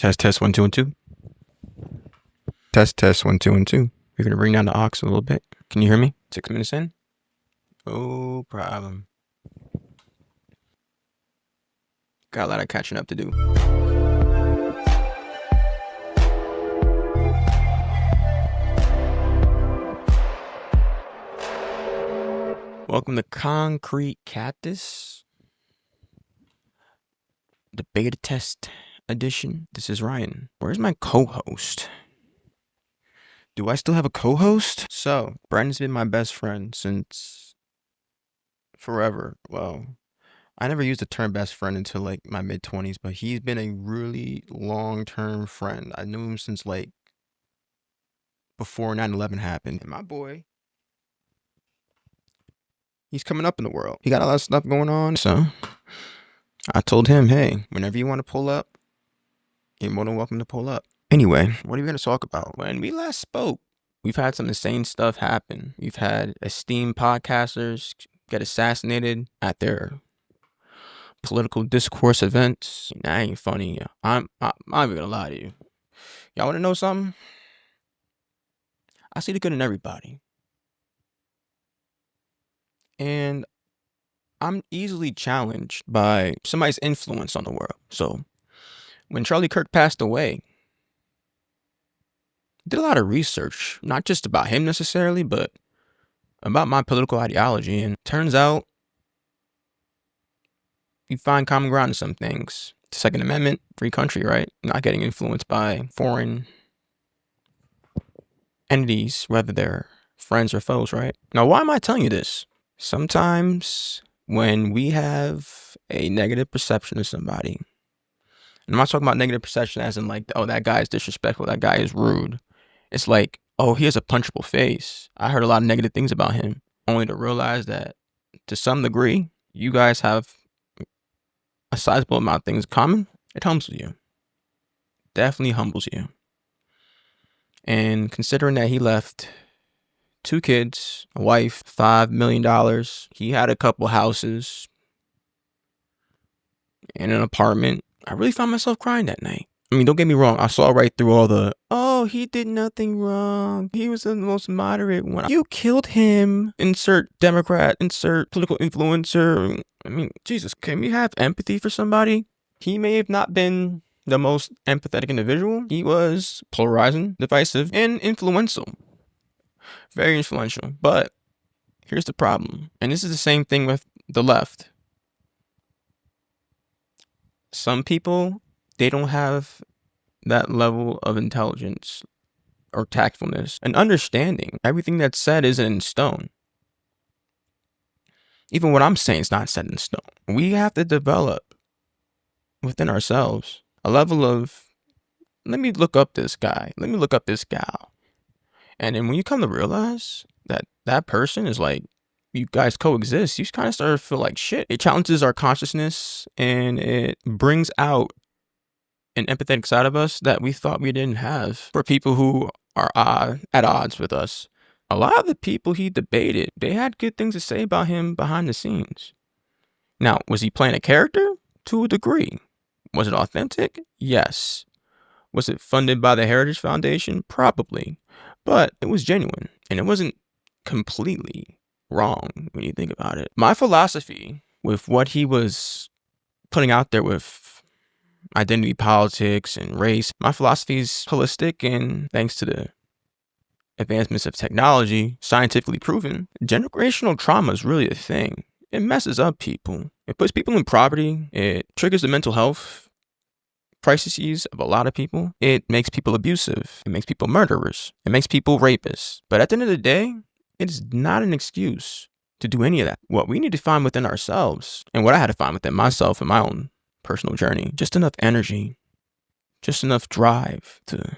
Test 1 2 1 2. Test 1 2 1 2. We're gonna bring down the aux a little bit. Can you hear me? 6 minutes in. No problem. Got a lot of catching up to do. Welcome to Concrete Cactus, the beta test edition. This is Ryan. Where's my co-host? Do I still have a co-host? So, Brandon's been my best friend since forever. Well, I never used the term best friend until like my mid-20s, but he's been a really long-term friend. I knew him since like before 9/11 happened. And my boy, he's coming up in the world. He got a lot of stuff going on. So I told him, hey, whenever you want to pull up, you're more than welcome to pull up. Anyway, what are we going to talk about? When we last spoke, we've had some insane stuff happen. We've had esteemed podcasters get assassinated at their political discourse events. That ain't funny. I'm not even gonna lie to you. Y'all want to know something? I see the good in everybody. And I'm easily challenged by somebody's influence on the world. So when Charlie Kirk passed away, I did a lot of research, not just about him necessarily, but about my political ideology. And turns out you find common ground in some things. Second Amendment, free country, right? Not getting influenced by foreign entities, whether they're friends or foes, right? Now, why am I telling you this? Sometimes when we have a negative perception of somebody, and I'm not talking about negative perception as in like, oh, that guy is disrespectful, that guy is rude. It's like, oh, he has a punchable face. I heard a lot of negative things about him, only to realize that to some degree, you guys have a sizable amount of things in common. It humbles you. Definitely humbles you. And considering that he left 2 kids, a wife, $5 million. He had a couple houses and an apartment. I really found myself crying that night. I mean, don't get me wrong. I saw right through all the, oh, he did nothing wrong. He was the most moderate one. You killed him. Insert Democrat, insert political influencer. I mean, Jesus, can we have empathy for somebody? He may have not been the most empathetic individual. He was polarizing, divisive, and influential. Very influential. But here's the problem. And this is the same thing with the left. Some people, they don't have that level of intelligence or tactfulness and understanding. Everything that's said isn't in stone. Even what I'm saying is not set in stone. We have to develop within ourselves a level of, let me look up this guy. Let me look up this gal. And then when you come to realize that that person is like, you guys coexist, you kind of start to feel like shit. It challenges our consciousness and it brings out an empathetic side of us that we thought we didn't have for people who are at odds with us. A lot of the people he debated, they had good things to say about him behind the scenes. Now, was he playing a character? To a degree. Was it authentic? Yes. Was it funded by the Heritage Foundation? Probably. But it was genuine, and it wasn't completely wrong when you think about it. My philosophy with what he was putting out there with identity politics and race, my philosophy is holistic, and thanks to the advancements of technology, scientifically proven, generational trauma is really a thing. It messes up people. It puts people in poverty. It triggers the mental health crises of a lot of people. It makes people abusive. It makes people murderers. It makes people rapists. But at the end of the day, it is not an excuse to do any of that. What we need to find within ourselves, and what I had to find within myself in my own personal journey, just enough energy, just enough drive to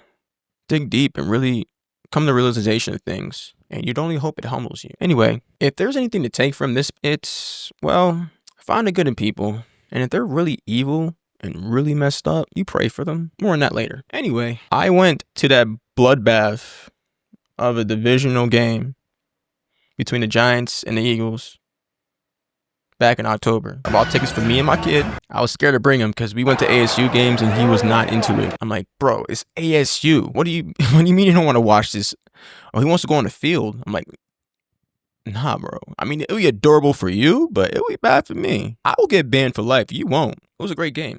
dig deep and really come to the realization of things. And you'd only hope it humbles you. Anyway, if there's anything to take from this, it's, well, find the good in people. And if they're really evil and really messed up, you pray for them. More on that later. Anyway, I went to that bloodbath of a divisional game between the Giants and the Eagles back in October. I bought tickets for me and my kid. I was scared to bring him because we went to ASU games and he was not into it. I'm like, bro, it's ASU. What do you mean you don't want to watch this? Oh, he wants to go on the field. I'm like, nah, bro. I mean, it'll be adorable for you, but it'll be bad for me. I will get banned for life. You won't. It was a great game.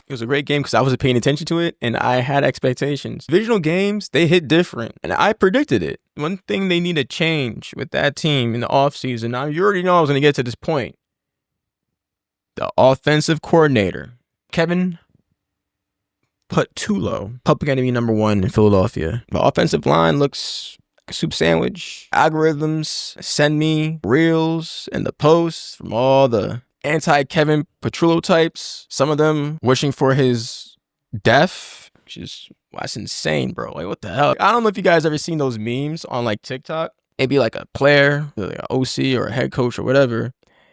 It was a great game because I wasn't paying attention to it and I had expectations. Divisional games, they hit different and I predicted it. One thing they need to change with that team in the offseason, now you already know I was going to get to this point. The offensive coordinator, Kevin Patullo, Public Enemy #1 in Philadelphia. The offensive line looks like a soup sandwich. Algorithms send me reels and the posts from all the anti-Kevin Patullo types, some of them wishing for his death, which is, that's insane, bro. Like, what the hell? I don't know if you guys ever seen those memes on like TikTok. It'd be like a player, like an OC or a head coach or whatever,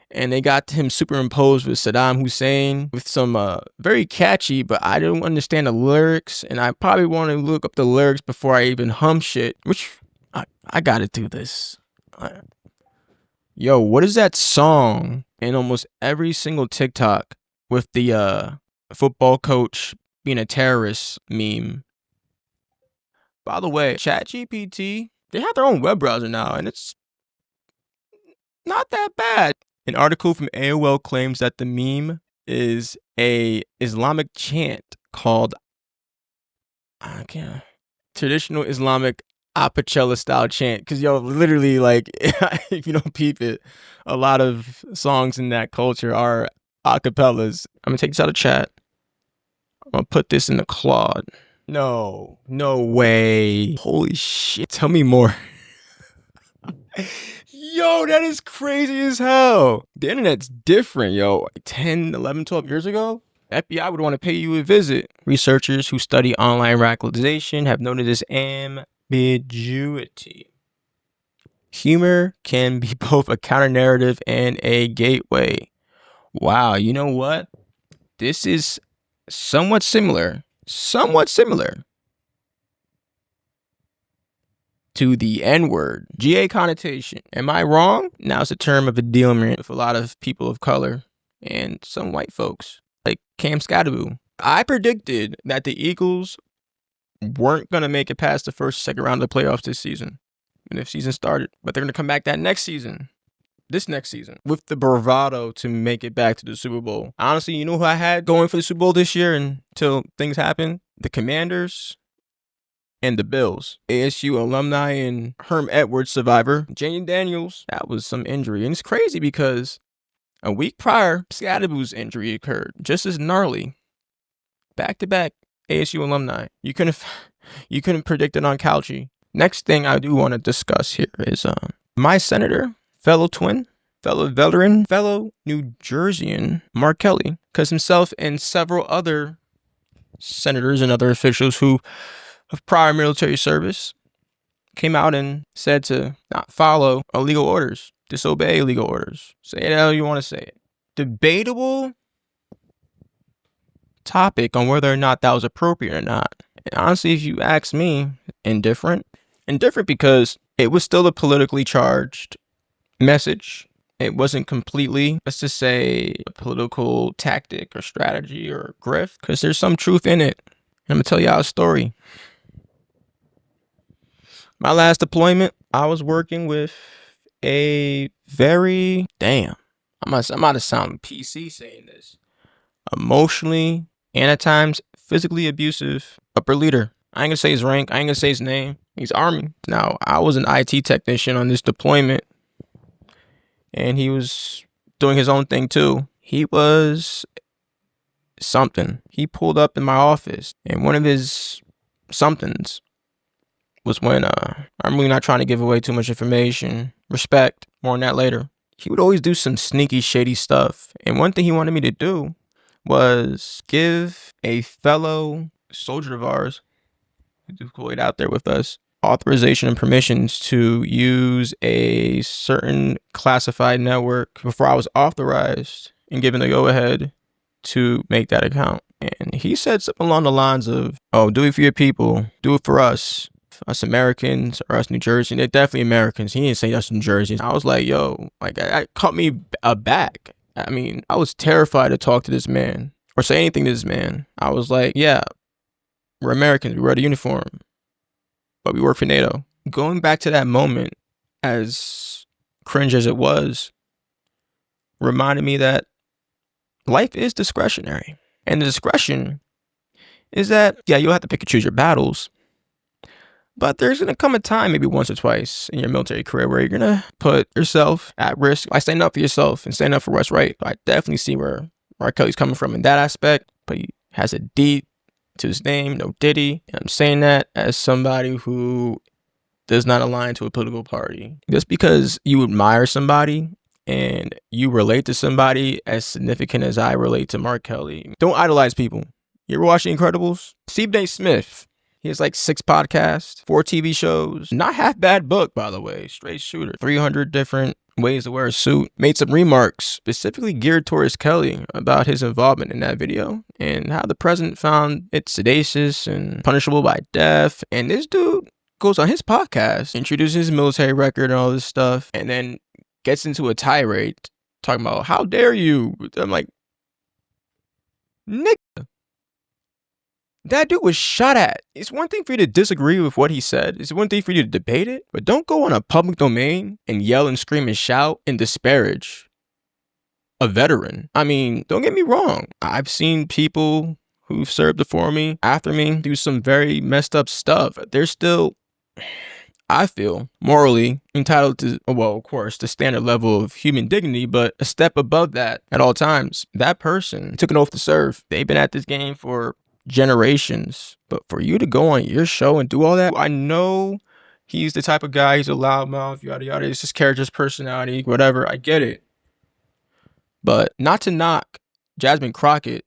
and they got him superimposed with Saddam Hussein with some very catchy, but I don't understand the lyrics, and I probably want to look up the lyrics before I even hum shit, which I gotta do this. Yo, what is that song in almost every single TikTok with the football coach being a terrorist meme? By the way, ChatGPT, they have their own web browser now, and it's not that bad. An article from AOL claims that the meme is a Islamic chant called traditional Islamic Apachella style chant, because yo, literally, like, if you don't peep it, a lot of songs in that culture are acapellas. I'm gonna take this out of chat. I'm gonna put this in the Claude. No way. Holy shit, tell me more. Yo, that is crazy as hell. The internet's different, yo. 10, 11, 12 years ago, FBI would want to pay you a visit. Researchers who study online radicalization have noted this ambiguity. Humor can be both a counter-narrative and a gateway. Wow, you know what? This is somewhat similar to the N-word, GA connotation. Am I wrong? Now it's a term of endearment with a lot of people of color and some white folks, like Cam Scadaboo. I predicted that the Eagles weren't going to make it past the first, second round of the playoffs this season, when the season started. But they're going to come back that next season, this next season, with the bravado to make it back to the Super Bowl. Honestly, you know who I had going for the Super Bowl this year until things happened? The Commanders and the Bills. ASU alumni and Herm Edwards survivor, Jane Daniels. That was some injury. And it's crazy because a week prior, Scadaboo's injury occurred. Just as gnarly. Back-to-back ASU alumni. You couldn't predict it on Couchy. Next thing I do want to discuss here is my senator, fellow twin, fellow veteran, fellow New Jerseyan, Mark Kelly, because himself and several other senators and other officials who of prior military service came out and said to not follow illegal orders, disobey illegal orders. Say it how you want to say it. Debatable topic on whether or not that was appropriate or not. And honestly, if you ask me, indifferent because it was still a politically charged message. It wasn't completely, let's just say, a political tactic or strategy or grift, because there's some truth in it. And I'm gonna tell y'all a story. My last deployment, I was working with a very, I'm about to sound PC saying this, emotionally and at times physically abusive upper leader. I ain't gonna say his rank, I ain't gonna say his name. He's Army. Now, I was an IT technician on this deployment, and he was doing his own thing too. He was something. He pulled up in my office, and one of his somethings was when, I'm really not trying to give away too much information. Respect. More on that later. He would always do some sneaky, shady stuff. And one thing he wanted me to do was give a fellow soldier of ours who's deployed out there with us authorization and permissions to use a certain classified network before I was authorized and given the go-ahead to make that account. And he said something along the lines of, oh, do it for your people, do it for us. us Americans or us New Jersey. They're definitely Americans. He didn't say us New Jersey. I was like, yo, like, I caught me aback. I mean, I was terrified to talk to this man or say anything to this man. I was like, yeah, we're Americans. We wear the uniform, but we work for NATO. Going back to that moment, as cringe as it was, reminded me that life is discretionary. And the discretion is that, yeah, you'll have to pick and choose your battles, but there's going to come a time, maybe once or twice in your military career, where you're going to put yourself at risk by standing up for yourself and standing up for what's right. I definitely see where R. Kelly's coming from in that aspect, but he has a D to his name, no Diddy. And I'm saying that as somebody who does not align to a political party. Just because you admire somebody and you relate to somebody as significant as I relate to Mark Kelly, don't idolize people. You ever watch The Incredibles? Stephen A. Smith. He has like 6 podcasts, 4 TV shows. Not half bad book, by the way. Straight shooter. 300 different ways to wear a suit. Made some remarks specifically geared towards Kelly about his involvement in that video and how the president found it sedacious and punishable by death. And this dude goes on his podcast, introduces his military record and all this stuff, and then gets into a tirade talking about, how dare you? I'm like, nigga, that dude was shot at. It's one thing for you to disagree with what he said. It's one thing for you to debate it, but don't go on a public domain and yell and scream and shout and disparage a veteran. I mean, don't get me wrong. I've seen people who've served before me, after me, do some very messed up stuff. They're still, I feel, morally entitled to, well, of course, the standard level of human dignity, but a step above that at all times. That person took an oath to serve. They've been at this game for generations, but for you to go on your show and do all that, I know he's the type of guy, he's a loudmouth, yada yada, it's his character's personality, whatever, I get it. But not to knock Jasmine Crockett,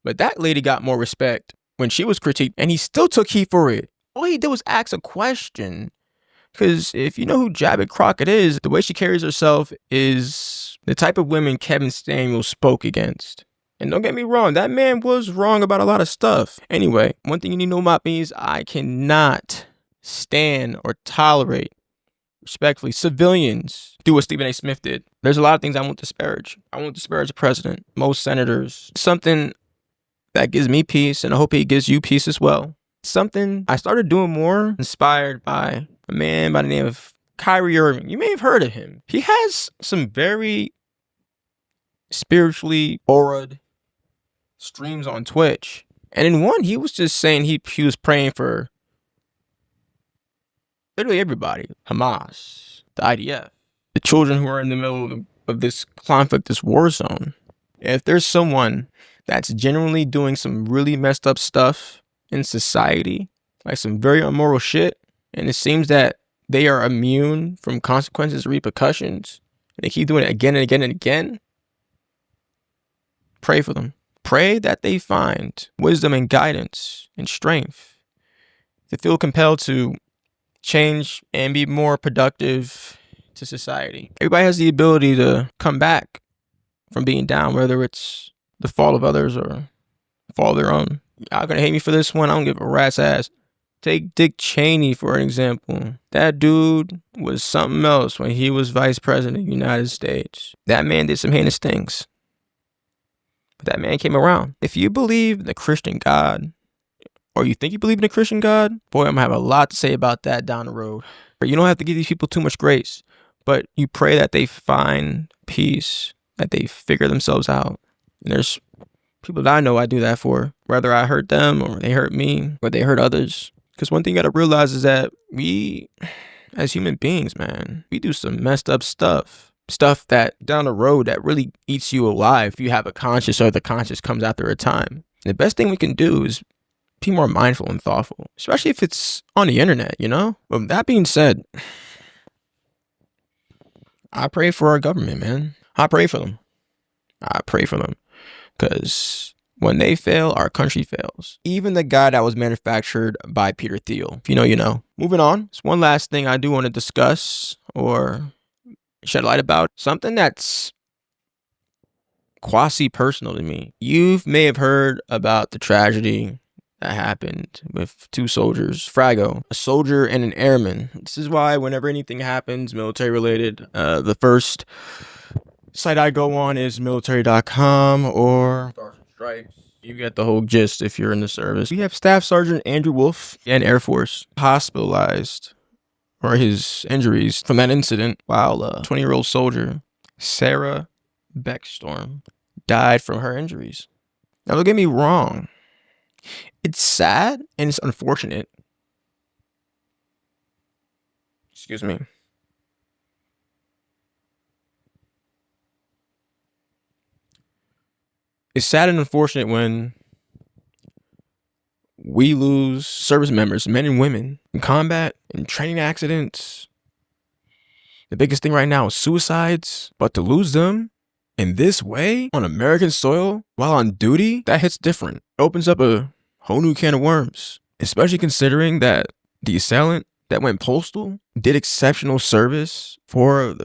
but that lady got more respect when she was critiqued, and he still took heat for it. All he did was ask a question. Because if you know who Jasmine Crockett is, the way she carries herself is the type of women Kevin Samuels spoke against. And don't get me wrong, that man was wrong about a lot of stuff. Anyway, one thing you need to know about me is I cannot stand or tolerate, respectfully, civilians do what Stephen A. Smith did. There's a lot of things I won't disparage. I won't disparage the president, most senators. Something that gives me peace, and I hope he gives you peace as well. Something I started doing more, inspired by a man by the name of Kyrie Irving. You may have heard of him. He has some very spiritually auraed streams on Twitch. And in one, he was just saying he was praying for literally everybody. Hamas, the IDF, the children who are in the middle of this conflict, this war zone. If there's someone that's genuinely doing some really messed up stuff in society, like some very immoral shit, and it seems that they are immune from consequences, repercussions, and they keep doing it again and again and again, pray for them. Pray that they find wisdom and guidance and strength to feel compelled to change and be more productive to society. Everybody has the ability to come back from being down, whether it's the fault of others or fault of their own. Y'all gonna hate me for this one? I don't give a rat's ass. Take Dick Cheney, for an example. That dude was something else when he was vice president of the United States. That man did some heinous things. But that man came around. If you believe in the Christian God, or you think you believe in a Christian God, boy, I'm gonna have a lot to say about that down the road. You don't have to give these people too much grace, but you pray that they find peace, that they figure themselves out. And there's people that I know I do that for, whether I hurt them or they hurt me or they hurt others. Because one thing you gotta realize is that we, as human beings, man, we do some messed up stuff. Stuff that down the road that really eats you alive if you have a conscience, or the conscience comes after a time. And the best thing we can do is be more mindful and thoughtful, especially if it's on the internet, you know? But that being said, I pray for our government, man. I pray for them. I pray for them. Because when they fail, our country fails. Even the guy that was manufactured by Peter Thiel. If you know, you know. Moving on. There's one last thing I do want to discuss or shed light about. Something that's quasi-personal to me. You may have heard about the tragedy that happened with two soldiers, Frago, a soldier and an airman. This is why whenever anything happens military related, the first site I go on is military.com or Stars and Stripes. You get the whole gist if you're in the service. We have Staff Sergeant Andrew Wolf and Air Force hospitalized for his injuries from that incident, while a 20-year-old soldier, Sarah Beckstorm, died from her injuries. Now, don't get me wrong. It's sad and it's unfortunate. Excuse me. It's sad and unfortunate when we lose service members, men and women, in combat, in training accidents. The biggest thing right now is suicides, but to lose them in this way on American soil while on duty, that hits different. It opens up a whole new can of worms, especially considering that the assailant that went postal did exceptional service for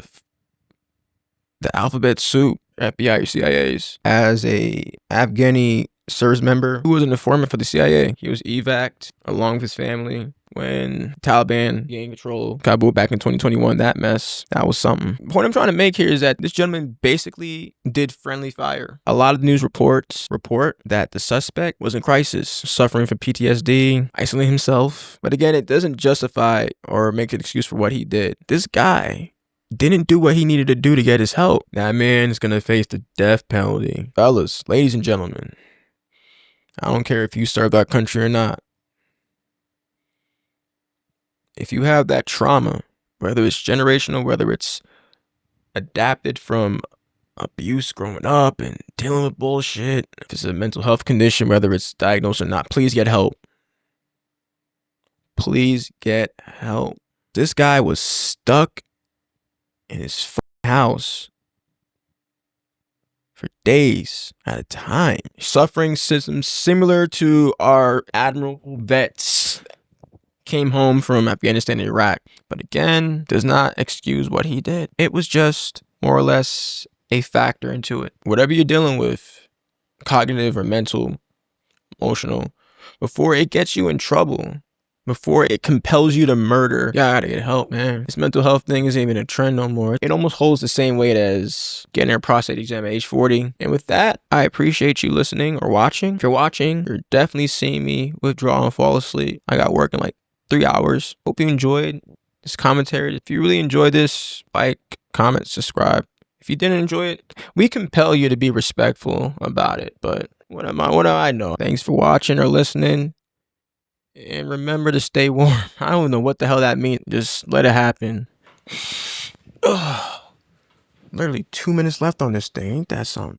the alphabet soup, FBI or CIAs, as a Afghani service member who was an informant for the CIA. He was evac'd along with his family when Taliban gained control of Kabul back in 2021. That mess, that was something. The point I'm trying to make here is that this gentleman basically did friendly fire. A lot of news reports report that the suspect was in crisis, suffering from PTSD, isolating himself. But again, it doesn't justify or make an excuse for what he did. This guy didn't do what he needed to do to get his help. That man is gonna face the death penalty. Fellas, ladies and gentlemen, I don't care if you serve that country or not. If you have that trauma, whether it's generational, whether it's adapted from abuse growing up and dealing with bullshit, if it's a mental health condition, whether it's diagnosed or not, please get help. Please get help. This guy was stuck in his house for days at a time, suffering symptoms similar to our admirable vets came home from Afghanistan and Iraq, but again, does not excuse what he did. It was just more or less a factor into it. Whatever you're dealing with, cognitive or mental, emotional, before it gets you in trouble, before it compels you to murder, you gotta get help, man. This mental health thing isn't even a trend no more. It almost holds the same weight as getting a prostate exam at age 40. And with that, I appreciate you listening or watching. If you're watching, you're definitely seeing me withdraw and fall asleep. I got work in like 3 hours. Hope you enjoyed this commentary. If you really enjoyed this, like, comment, subscribe. If you didn't enjoy it, we compel you to be respectful about it. But what do I know? Thanks for watching or listening. And remember to stay warm. I don't know what the hell that means. Just let it happen. Ugh. Literally 2 minutes left on this thing. Ain't that something?